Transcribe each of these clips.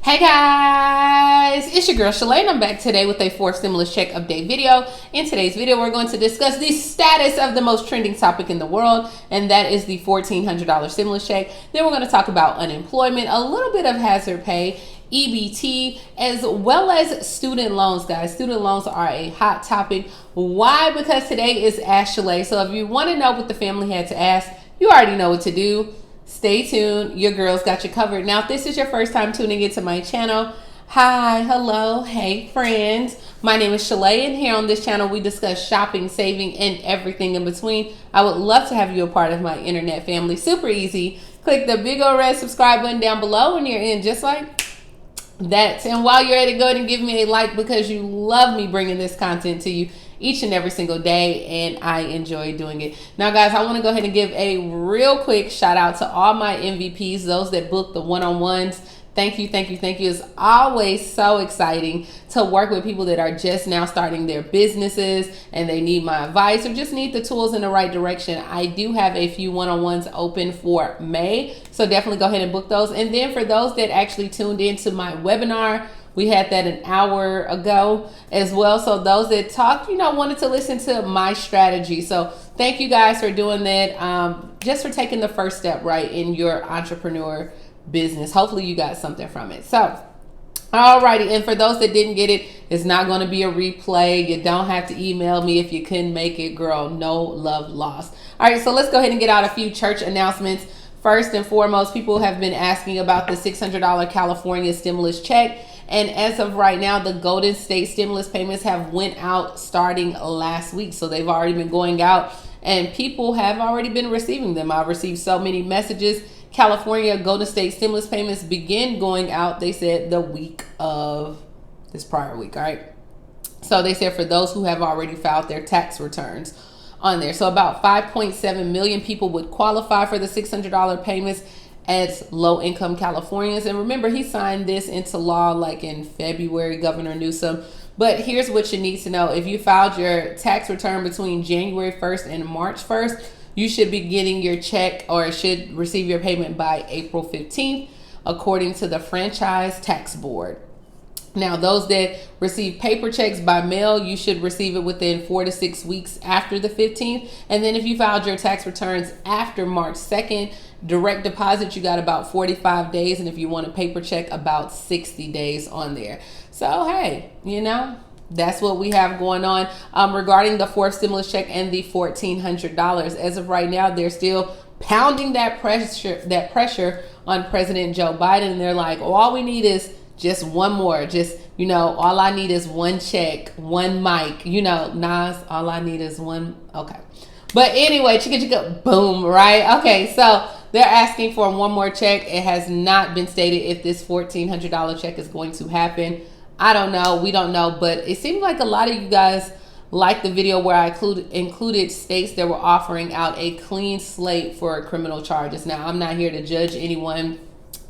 Hey guys, it's your girl Shalae and I'm back today with a fourth stimulus check update video. In today's video, we're going to discuss the status of the most trending topic in the world, and that is the $1,400 stimulus check. Then we're going to talk about unemployment, a little bit of hazard pay, EBT, as well as student loans, guys. Student loans are a hot topic. Why? Because today is Ask Shalae. So if you want to know what the family had to ask, you already know what to do. Stay tuned. Your girl's got you covered. Now, if this is your first time tuning into my channel, hi, hello, hey, friends. My name is Shalae, and here on this channel, we discuss shopping, saving, and everything in between. I would love to have you a part of my internet family. Super easy. Click the big old red subscribe button down below when you're in, just like that. And while you're at it, go ahead and give me a like because you love me bringing this content to you each and every single day, and I enjoy doing it. Now, guys, I want to go ahead and give a real quick shout out to all my MVPs, those that book the one-on-ones. Thank you, thank you, thank you. It's always so exciting to work with people that are just now starting their businesses and they need my advice or just need the tools in the right direction. I do have a few one-on-ones open for May, so definitely go ahead and book those. And then for those that actually tuned into my webinar, we had that an hour ago as well. So those that talked, wanted to listen to my strategy. So thank you guys for doing that. Just for taking the first step right in your entrepreneur business. Hopefully you got something from it. So, alrighty. And for those that didn't get it, it's not going to be a replay. You don't have to email me if you couldn't make it, girl. No love lost. All right. So let's go ahead and get out a few church announcements. First and foremost, people have been asking about the $600 California stimulus check. And as of right now, the Golden State stimulus payments have went out starting last week. So they've already been going out and people have already been receiving them. I've received so many messages. California Golden State stimulus payments begin going out, they said, the week of this prior week, all right? So they said for those who have already filed their tax returns on there. So about 5.7 million people would qualify for the $600 payments as low-income Californians. And remember, he signed this into law like in February, Governor Newsom. But here's what you need to know. If you filed your tax return between January 1st and March 1st, you should be getting your check or should receive your payment by April 15th, according to the Franchise Tax Board. Now, those that receive paper checks by mail, you should receive it within 4 to 6 weeks after the 15th. And then if you filed your tax returns after March 2nd, direct deposit, you got about 45 days. And if you want a paper check, about 60 days on there. So, hey, that's what we have going on regarding the fourth stimulus check and the $1,400. As of right now, they're still pounding that pressure on President Joe Biden. And they're like, all we need is just one more. Just, all I need is one check, one mic. Nas, all I need is one. Okay. But anyway, chicka, boom, right? Okay, so they're asking for one more check. It has not been stated if this $1,400 check is going to happen. I don't know. We don't know. But it seems like a lot of you guys liked the video where I included states that were offering out a clean slate for criminal charges. Now, I'm not here to judge anyone.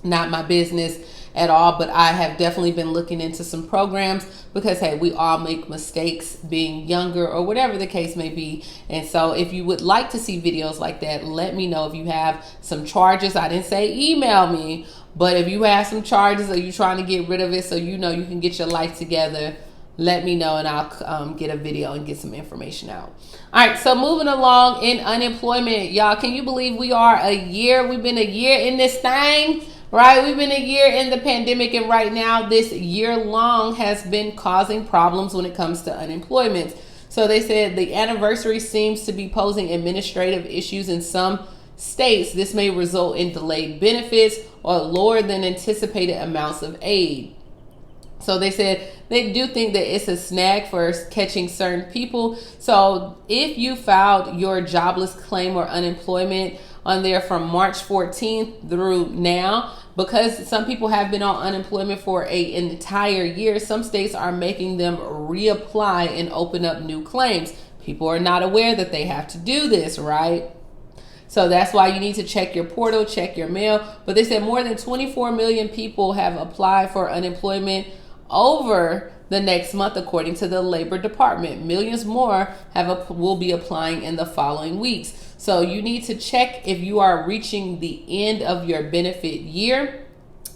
Not my business at all, but I have definitely been looking into some programs because, hey, we all make mistakes being younger or whatever the case may be. And so if you would like to see videos like that, let me know. If you have some charges, I didn't say email me, but if you have some charges or you're trying to get rid of it so you can get your life together, let me know and I'll get a video and get some information out. All right, so moving along in unemployment, y'all, can you believe we've been a year in this thing? Right, we've been a year in the pandemic, and right now this year long has been causing problems when it comes to unemployment. So they said the anniversary seems to be posing administrative issues in some states. This may result in delayed benefits or lower than anticipated amounts of aid. So they said they do think that it's a snag for catching certain people. So if you filed your jobless claim or unemployment on there from March 14th through now, because some people have been on unemployment for an entire year, some states are making them reapply and open up new claims. People are not aware that they have to do this, right? So that's why you need to check your portal, check your mail. But they said more than 24 million people have applied for unemployment over the next month, according to the Labor Department. Millions more will be applying in the following weeks. So you need to check if you are reaching the end of your benefit year.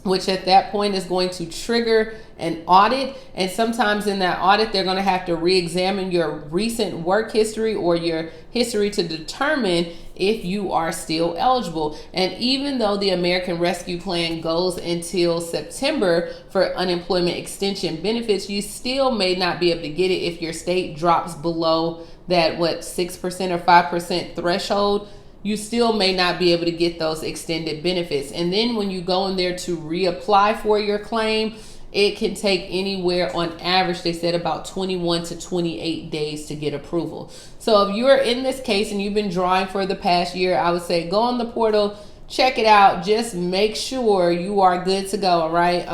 which at that point is going to trigger an audit. And sometimes in that audit, they're going to have to re-examine your recent work history or your history to determine if you are still eligible. And even though the American Rescue Plan goes until September for unemployment extension benefits, you still may not be able to get it if your state drops below that 6% or 5% threshold. You still may not be able to get those extended benefits. And then when you go in there to reapply for your claim, it can take anywhere, on average, they said about 21 to 28 days to get approval. So if you're in this case and you've been drawing for the past year, I would say go on the portal, check it out. Just make sure you are good to go, all right?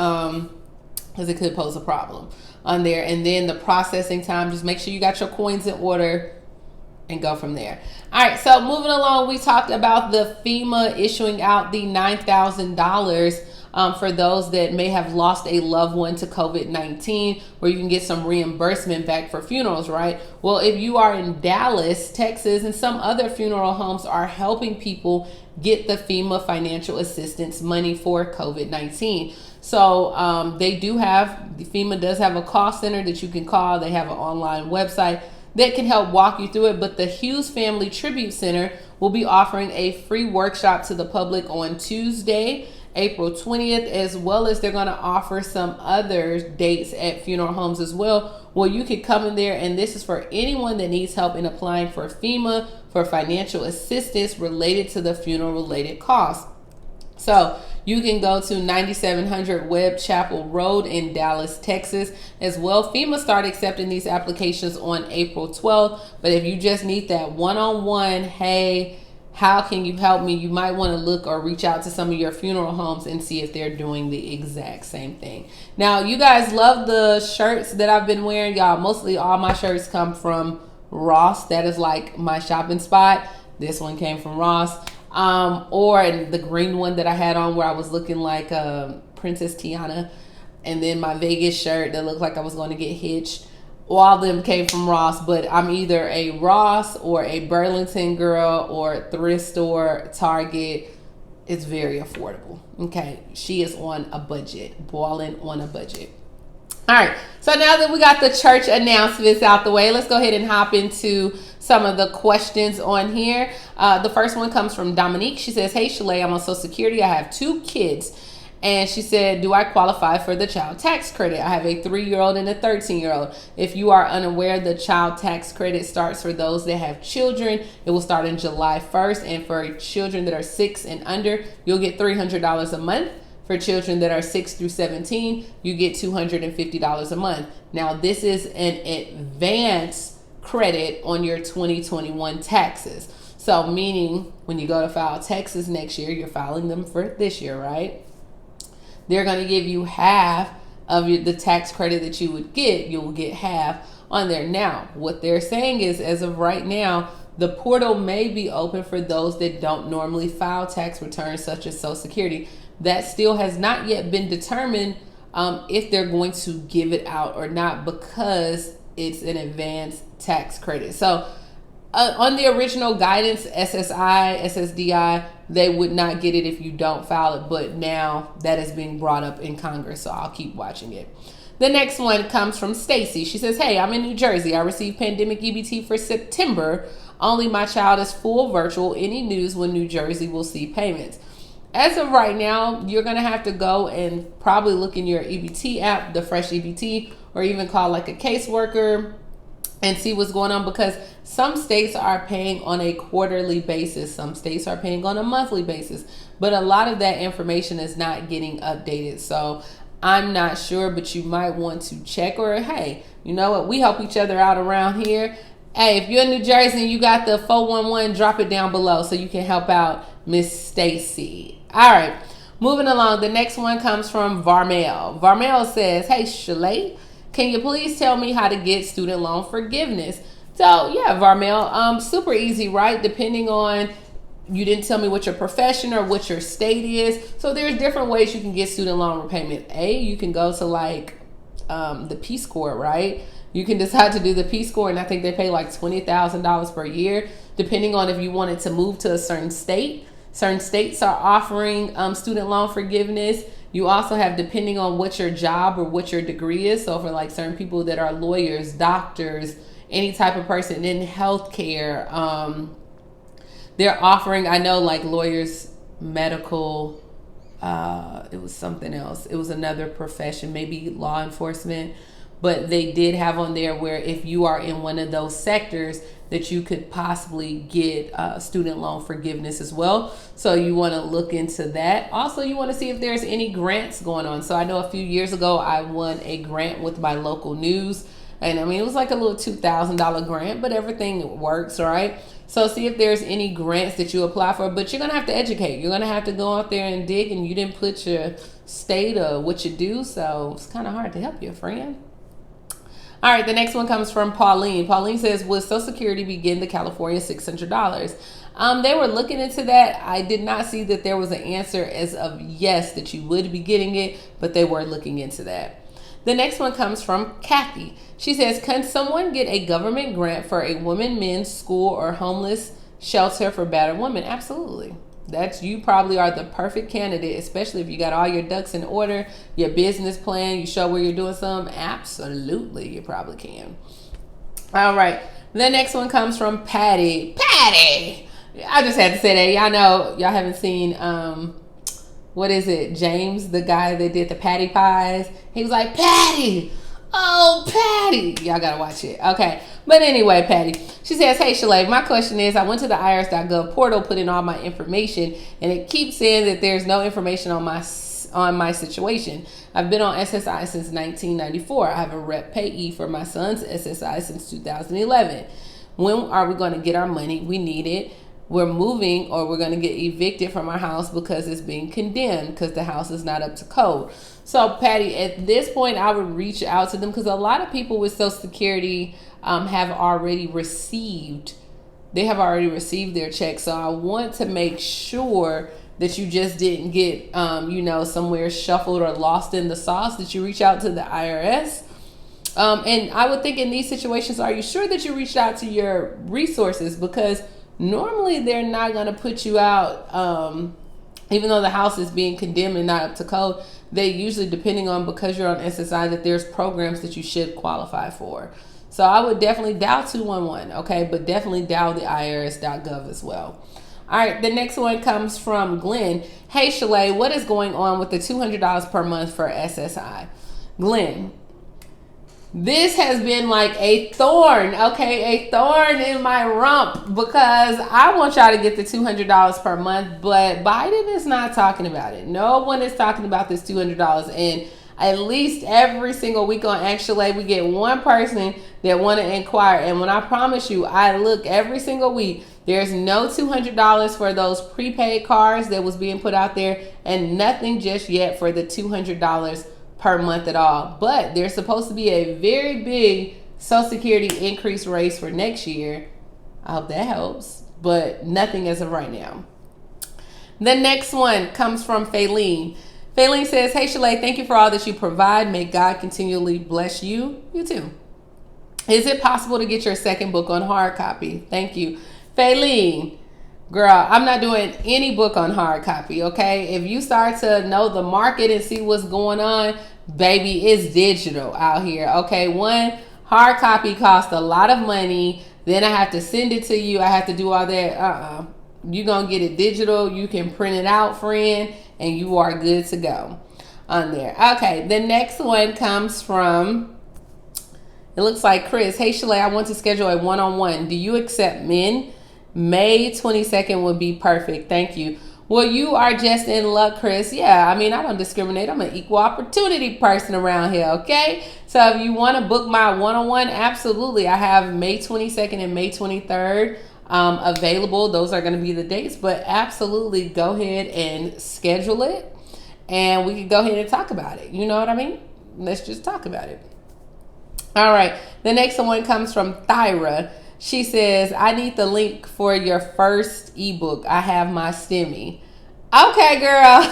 Because it could pose a problem on there. And then the processing time, just make sure you got your coins in order and go from there. All right, so moving along, we talked about the FEMA issuing out the $9,000 for those that may have lost a loved one to COVID-19, where you can get some reimbursement back for funerals, right? Well, if you are in Dallas, Texas, and some other funeral homes are helping people get the FEMA financial assistance money for COVID-19. So FEMA does have a call center that you can call. They have an online website that can help walk you through it. But the Hughes Family Tribute Center will be offering a free workshop to the public on Tuesday, April 20th, as well as they're going to offer some other dates at funeral homes as well. Well, you could come in there, and this is for anyone that needs help in applying for FEMA for financial assistance related to the funeral related costs. So you can go to 9700 Webb Chapel Road in Dallas, Texas as well. FEMA started accepting these applications on April 12th. But if you just need that one-on-one, hey, how can you help me? You might want to look or reach out to some of your funeral homes and see if they're doing the exact same thing. Now, you guys love the shirts that I've been wearing. Y'all, mostly all my shirts come from Ross. That is like my shopping spot. This one came from Ross. Or the green one that I had on where I was looking like Princess Tiana, and then my Vegas shirt that looked like I was going to get hitched. All of them came from Ross, but I'm either a Ross or a Burlington girl or thrift store, Target. It's very affordable. Okay, she is on a budget, balling on a budget. All right, so now that we got the church announcements out the way, let's go ahead and hop into some of the questions on here. The first one comes from Dominique. She says, hey, Shalae, I'm on Social Security. I have 2 kids. And she said, do I qualify for the child tax credit? I have a 3-year-old and a 13-year-old. If you are unaware, the child tax credit starts for those that have children. It will start in July 1st. And for children that are 6 and under, you'll get $300 a month. For children that are 6 through 17, you get $250 a month. Now, this is an advance credit on your 2021 taxes. So meaning when you go to file taxes next year, you're filing them for this year, right? They're going to give you half of the tax credit that you would get. You'll get half on there. Now, what they're saying is, as of right now, the portal may be open for those that don't normally file tax returns, such as Social Security. That still has not yet been determined if they're going to give it out or not, because it's an advanced tax credit. So on the original guidance, SSI, SSDI, they would not get it if you don't file it. But now that is being brought up in Congress, so I'll keep watching it. The next one comes from Stacy. She says, hey, I'm in New Jersey. I received pandemic EBT for September. Only my child is full virtual. Any news when New Jersey will see payments? As of right now, you're going to have to go and probably look in your EBT app, the Fresh EBT, or even call like a caseworker and see what's going on, because some states are paying on a quarterly basis. Some states are paying on a monthly basis, but a lot of that information is not getting updated. So I'm not sure, but you might want to check, or hey, you know what? We help each other out around here. Hey, if you're in New Jersey and you got the 411, drop it down below so you can help out Miss Stacy. All right, moving along. The next one comes from Varmel. Varmel says, hey, Shalae, can you please tell me how to get student loan forgiveness? So yeah, Varmel, super easy, right? Depending on, you didn't tell me what your profession or what your state is. So there's different ways you can get student loan repayment. You can go to like the Peace Corps, right? You can decide to do the Peace Corps, and I think they pay like $20,000 per year, depending on if you wanted to move to a certain state. Certain states are offering student loan forgiveness. You also have, depending on what your job or what your degree is. So for like certain people that are lawyers, doctors, any type of person in healthcare, they're offering, I know like lawyers, medical, it was something else. It was another profession, maybe law enforcement. But they did have on there where if you are in one of those sectors, that you could possibly get student loan forgiveness as well. So you want to look into that. Also, you want to see if there's any grants going on. So I know a few years ago, I won a grant with my local news. And I mean, it was like a little $2,000 grant, but everything works, right? So see if there's any grants that you apply for, but you're going to have to educate. You're going to have to go out there and dig, and you didn't put your state of what you do. So it's kind of hard to help you, friend. All right, the next one comes from Pauline. Pauline says, would Social Security begin the California $600? They were looking into that. I did not see that there was an answer as of yes, that you would be getting it, but they were looking into that. The next one comes from Kathy. She says, can someone get a government grant for a women, men's school, or homeless shelter for battered women? Absolutely. You probably are the perfect candidate, especially if you got all your ducks in order, your business plan, you show where you're doing something. Absolutely, you probably can. All right. The next one comes from Patty. Patty! I just had to say that. Y'all know, y'all haven't seen, what is it? James, the guy that did the Patty pies. He was like, Patty! Oh, Patty. Y'all gotta watch it. Okay. But anyway, Patty, she says, hey, Shalae, my question is, I went to the irs.gov portal, put in all my information, and it keeps saying that there's no information on my situation. I've been on SSI since 1994. I have a rep payee for my son's SSI since 2011. When are we going to get our money? We need it. We're moving, or we're going to get evicted from our house because it's being condemned because the house is not up to code. So, Patty, at this point, I would reach out to them because a lot of people with Social Security have already received their check. So I want to make sure that you just didn't get, somewhere shuffled or lost in the sauce, that you reach out to the IRS. And I would think in these situations, are you sure that you reached out to your resources? Because normally they're not going to put you out, even though the house is being condemned and not up to code. They usually, depending on, because you're on SSI, that there's programs that you should qualify for. So I would definitely dial 211, okay? But definitely dial the irs.gov as well. All right, the next one comes from Glenn. Hey, Shalae, what is going on with the $200 per month for SSI? Glenn, this has been like a thorn, okay? A thorn in my rump, because I want y'all to get the $200 per month, but Biden is not talking about it. No one is talking about this $200. And at least every single week on Shalae, we get one person that want to inquire. And when I promise you, I look every single week, there's no $200 for those prepaid cards that was being put out there, and nothing just yet for the $200 per month at all. But there's supposed to be a very big Social Security increase raise for next year. I hope that helps, but nothing as of right now. The next one comes from Faylene. Faylene says, hey, Shalae, thank you for all that you provide. May God continually bless you. You too. Is it possible to get your second book on hard copy? Thank you. Faylene, girl, I'm not doing any book on hard copy, okay? If you start to know the market and see what's going on, baby, it's digital out here, okay? One, hard copy costs a lot of money. Then I have to send it to you. I have to do all that. You're going to get it digital. You can print it out, friend, and you are good to go on there. Okay, the next one comes from, it looks like Chris. Hey, Shalae, I want to schedule a one-on-one. Do you accept men? May 22nd would be perfect. Thank you. Well, you are just in luck, Chris. Yeah, I mean, I don't discriminate. I'm an equal opportunity person around here, okay? So if you want to book my one-on-one, absolutely. I have May 22nd and May 23rd available. Those are going to be the dates, but absolutely go ahead and schedule it, and we can go ahead and talk about it. You know what I mean? Let's just talk about it. All right. The next one comes from Thyra. She says, I need the link for your first ebook. I have my STEMI. Okay, girl.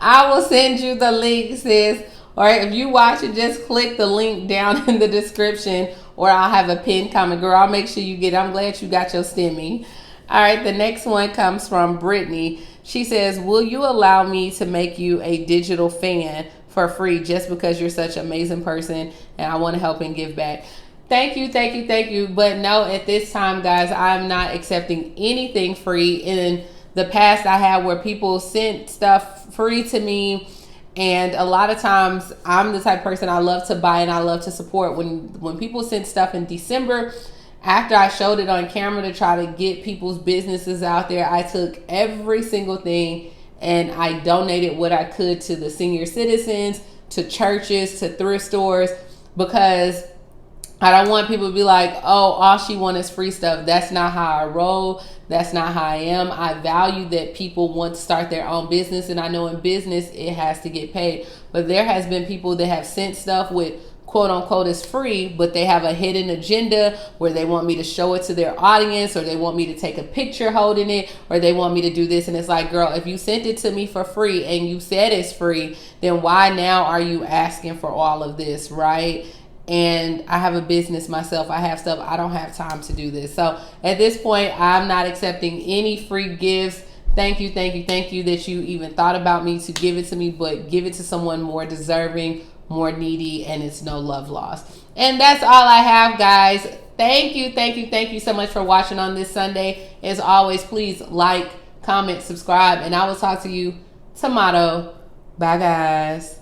I will send you the link, sis. Or if you watch it, just click the link down in the description, or I'll have a pinned comment. Girl, I'll make sure you get it. I'm glad you got your STEMI. All right, the next one comes from Brittany. She says, will you allow me to make you a digital fan for free just because you're such an amazing person and I want to help and give back? Thank you, thank you, thank you. But no, at this time, guys, I'm not accepting anything free. In the past, I had where people sent stuff free to me. And a lot of times, I'm the type of person I love to buy and I love to support. When people sent stuff in December, after I showed it on camera to try to get people's businesses out there, I took every single thing and I donated what I could to the senior citizens, to churches, to thrift stores, because I don't want people to be like, oh, all she wants is free stuff. That's not how I roll. That's not how I am. I value that people want to start their own business. And I know in business, it has to get paid. But there has been people that have sent stuff with quote unquote is free, but they have a hidden agenda where they want me to show it to their audience, or they want me to take a picture holding it, or they want me to do this. And it's like, girl, if you sent it to me for free and you said it's free, then why now are you asking for all of this, right? And I have a business myself. I have stuff. I don't have time to do this. So at this point, I'm not accepting any free gifts. Thank you, thank you, thank you that you even thought about me to give it to me, but give it to someone more deserving, more needy, and it's no love lost. And that's all I have, guys. Thank you, thank you, thank you so much for watching on this Sunday. As always, please like, comment, subscribe, and I will talk to you tomorrow. Bye, guys.